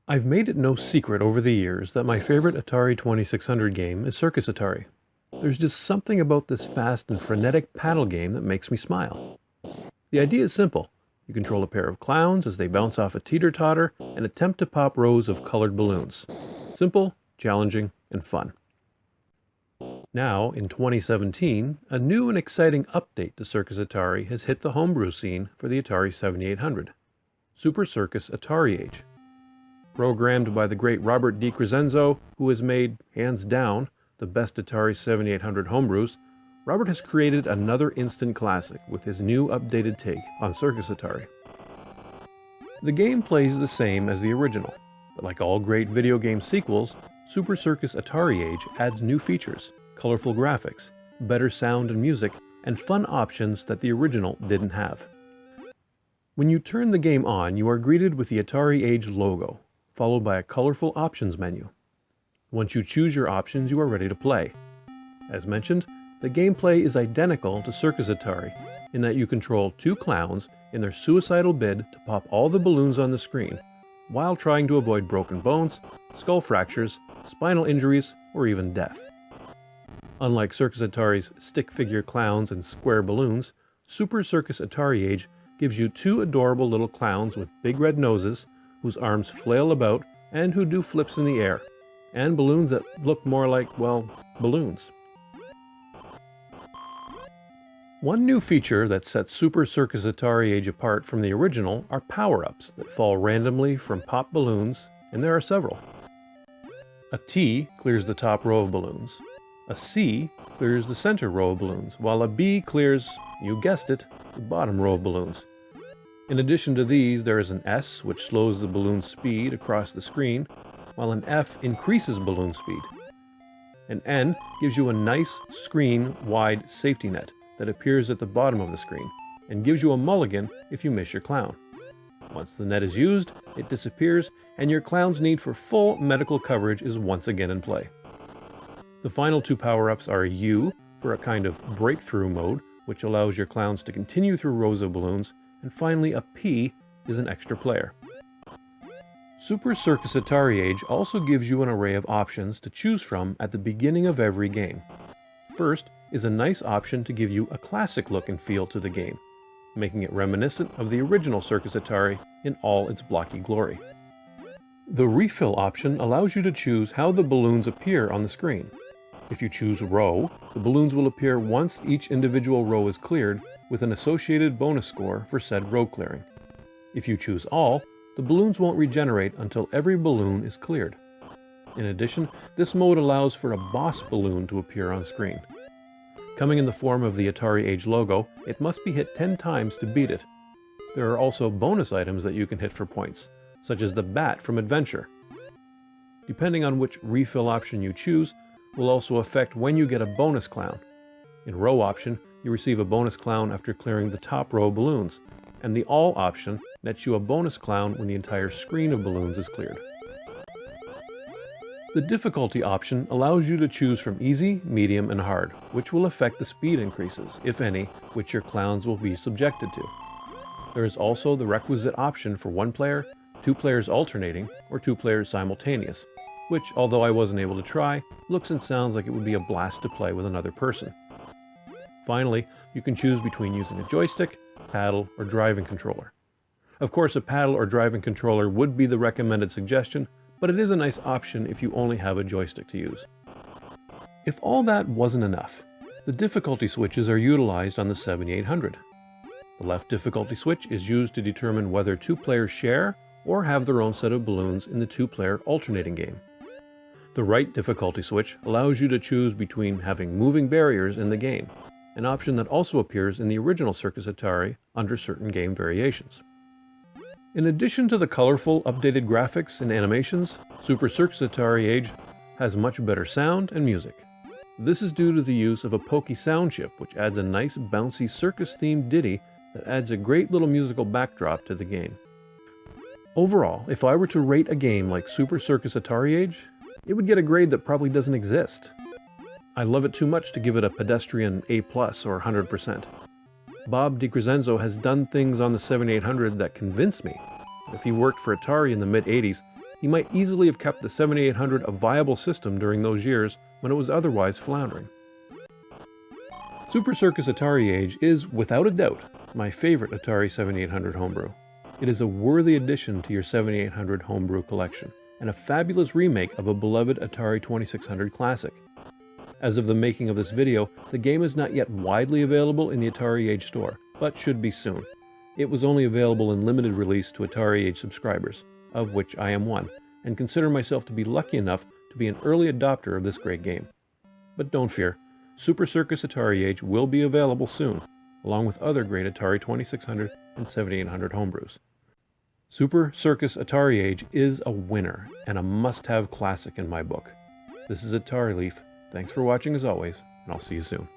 I've made it no secret over the years that my favorite Atari 2600 game is Circus Atari. There's just something about this fast and frenetic paddle game that makes me smile. The idea is simple. You control a pair of clowns as they bounce off a teeter-totter and attempt to pop rows of colored balloons. Simple, challenging, and fun. Now, in 2017, a new and exciting update to Circus Atari has hit the homebrew scene for the Atari 7800, Super Circus Atariage. Programmed by the great Robert DiCrescenzo, who has made, hands down, the best Atari 7800 homebrews, Robert has created another instant classic with his new updated take on Circus Atari. The game plays the same as the original, but like all great video game sequels, Super Circus Atariage adds new features, colorful graphics, better sound and music, and fun options that the original didn't have. When you turn the game on, you are greeted with the AtariAge logo, followed by a colorful options menu. Once you choose your options, you are ready to play. As mentioned, the gameplay is identical to Circus Atari in that you control two clowns in their suicidal bid to pop all the balloons on the screen, while trying to avoid broken bones, skull fractures, spinal injuries, or even death. Unlike Circus Atari's stick figure clowns and square balloons, Super Circus Atariage gives you two adorable little clowns with big red noses whose arms flail about and who do flips in the air, and balloons that look more like, well, balloons. One new feature that sets Super Circus Atariage apart from the original are power-ups that fall randomly from pop balloons, and there are several. A T clears the top row of balloons. A C clears the center row of balloons, while a B clears, you guessed it, the bottom row of balloons. In addition to these, there is an S, which slows the balloon's speed across the screen, while an F increases balloon speed. An N gives you a nice screen-wide safety net that appears at the bottom of the screen, and gives you a mulligan if you miss your clown. Once the net is used, it disappears, and your clown's need for full medical coverage is once again in play. The final two power-ups are a U, for a kind of breakthrough mode, which allows your clowns to continue through rows of balloons, and finally a P is an extra player. Super Circus Atariage also gives you an array of options to choose from at the beginning of every game. First is a nice option to give you a classic look and feel to the game, making it reminiscent of the original Circus Atari in all its blocky glory. The refill option allows you to choose how the balloons appear on the screen. If you choose row, the balloons will appear once each individual row is cleared, with an associated bonus score for said row clearing. If you choose all, the balloons won't regenerate until every balloon is cleared. In addition, this mode allows for a boss balloon to appear on screen. Coming in the form of the AtariAge logo, it must be hit 10 times to beat it. There are also bonus items that you can hit for points, such as the bat from Adventure. Depending on which refill option you choose, will also affect when you get a bonus clown. In row option, you receive a bonus clown after clearing the top row of balloons, and the all option nets you a bonus clown when the entire screen of balloons is cleared. The difficulty option allows you to choose from easy, medium, and hard, which will affect the speed increases, if any, which your clowns will be subjected to. There is also the requisite option for one player, two players alternating, or two players simultaneous, which, although I wasn't able to try, looks and sounds like it would be a blast to play with another person. Finally, you can choose between using a joystick, paddle, or driving controller. Of course, a paddle or driving controller would be the recommended suggestion, but it is a nice option if you only have a joystick to use. If all that wasn't enough, the difficulty switches are utilized on the 7800. The left difficulty switch is used to determine whether two players share or have their own set of balloons in the two-player alternating game. The right difficulty switch allows you to choose between having moving barriers in the game, an option that also appears in the original Circus Atari under certain game variations. In addition to the colorful, updated graphics and animations, Super Circus Atariage has much better sound and music. This is due to the use of a pokey sound chip, which adds a nice bouncy circus-themed ditty that adds a great little musical backdrop to the game. Overall, if I were to rate a game like Super Circus Atariage, it would get a grade that probably doesn't exist. I love it too much to give it a pedestrian A+ or 100%. Bob DiCrescenzo has done things on the 7800 that convince me that if he worked for Atari in the mid-80s, he might easily have kept the 7800 a viable system during those years when it was otherwise floundering. Super Circus Atariage is, without a doubt, my favorite Atari 7800 homebrew. It is a worthy addition to your 7800 homebrew collection, and a fabulous remake of a beloved Atari 2600 classic. As of the making of this video, the game is not yet widely available in the Atariage store, but should be soon. It was only available in limited release to Atariage subscribers, of which I am one, and consider myself to be lucky enough to be an early adopter of this great game. But don't fear, Super Circus Atariage will be available soon, along with other great Atari 2600 and 7800 homebrews. Super Circus Atariage is a winner and a must-have classic in my book. This is AtariLeaf. Thanks for watching as always, and I'll see you soon.